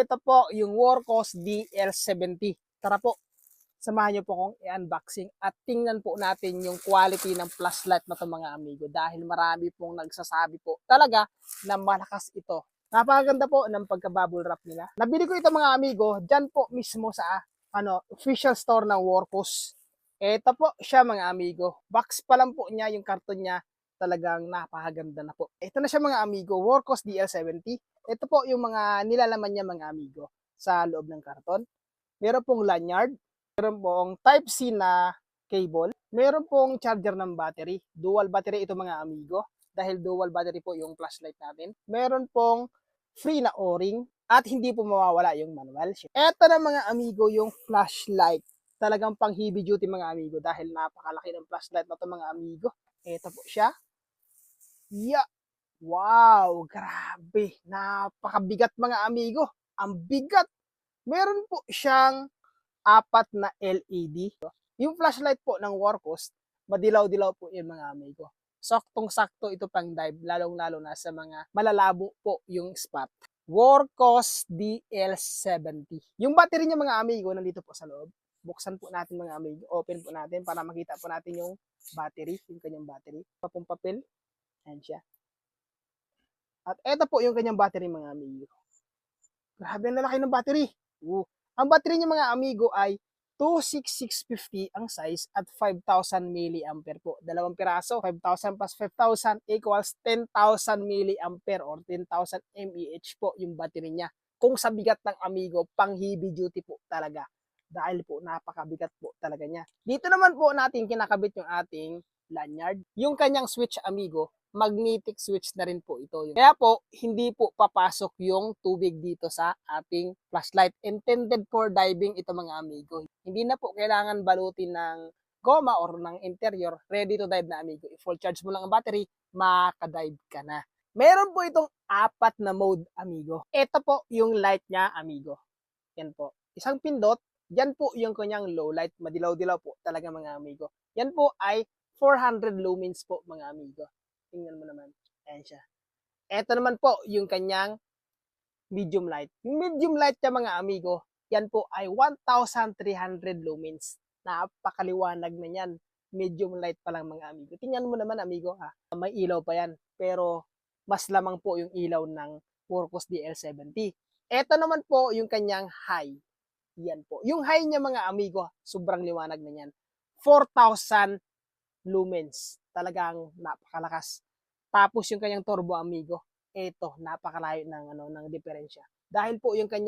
Ito po yung Workhos DL70. Tara po, samahan niyo po akong i-unboxing at tingnan po natin yung quality ng flashlight na to mga amigo dahil marami pong nagsasabi po talaga na malakas ito. Napakaganda po ng pagka-bubble wrap nila. Nabili ko ito mga amigo dyan po mismo sa official store ng Workhos. Ito po siya mga amigo. Box pa lang po niya, yung karton niya talagang napakaganda na po. Ito na siya mga amigo, Workhos DL70. Ito po yung mga nilalaman niya mga amigo sa loob ng karton. Meron pong lanyard, meron pong Type-C na cable, meron pong charger ng battery. Dual battery ito mga amigo dahil dual battery po yung flashlight natin. Meron pong free na o-ring at hindi po mawawala yung manual. Ito na mga amigo yung flashlight. Talagang pang heavy duty mga amigo dahil napakalaki ng flashlight na to mga amigo. Ito po siya. Yeah. Wow, grabe. Napakabigat mga amigo. Ang bigat. Meron po siyang 4 na LED. Yung flashlight po ng Workhos, madilaw-dilaw po yun mga amigo. Saktong-sakto ito pang dive, lalong-lalo na sa mga malalabo po yung spot. Workhos DL70. Yung battery niya mga amigo, nandito po sa loob. Buksan po natin mga amigo. Open po natin para makita po natin yung battery, yung kanyang battery. Papong papel. Ayan siya. At eto po yung kanyang battery mga amigo. Grabe na laki ng battery. Ang battery niya mga amigo ay 26650 ang size at 5,000 mAh po. Dalawang piraso, 5,000 plus 5,000 equals 10,000 mAh or 10,000 mAh po yung battery niya. Kung sa bigat ng amigo, pang heavy duty po talaga. Dahil po napakabigat po talaga niya. Dito naman po natin kinakabit yung ating lanyard. Yung kanyang switch amigo, magnetic switch na rin po ito. Kaya po, hindi po papasok yung tubig dito sa ating flashlight. Intended for diving ito mga amigo. Hindi na po kailangan balutin ng goma or ng interior. Ready to dive na amigo. I-full charge mo lang ang battery, makadive ka na. Meron po itong 4 na mode amigo. Ito po yung light niya amigo. Yan po. Isang pindot, yan po yung kanyang low light. Madilaw-dilaw po talaga mga amigo. Yan po ay 400 lumens po mga amigo. Tingnan mo naman. Ayan siya. Ito naman po yung kanyang medium light. Yung medium light niya mga amigo, yan po ay 1,300 lumens. Napakaliwanag na yan. Medium light pa lang mga amigo. Tingnan mo naman amigo ha. May ilaw pa yan. Pero mas lamang po yung ilaw ng Workhos DL70. Ito naman po yung kanyang high. Yan po. Yung high niya mga amigo, sobrang liwanag na yan. 4,000 lumens. Talagang napakalakas. Tapos yung kanyang turbo amigo, eto napakalayo ng ng diferensya. Dahil po yung kanyang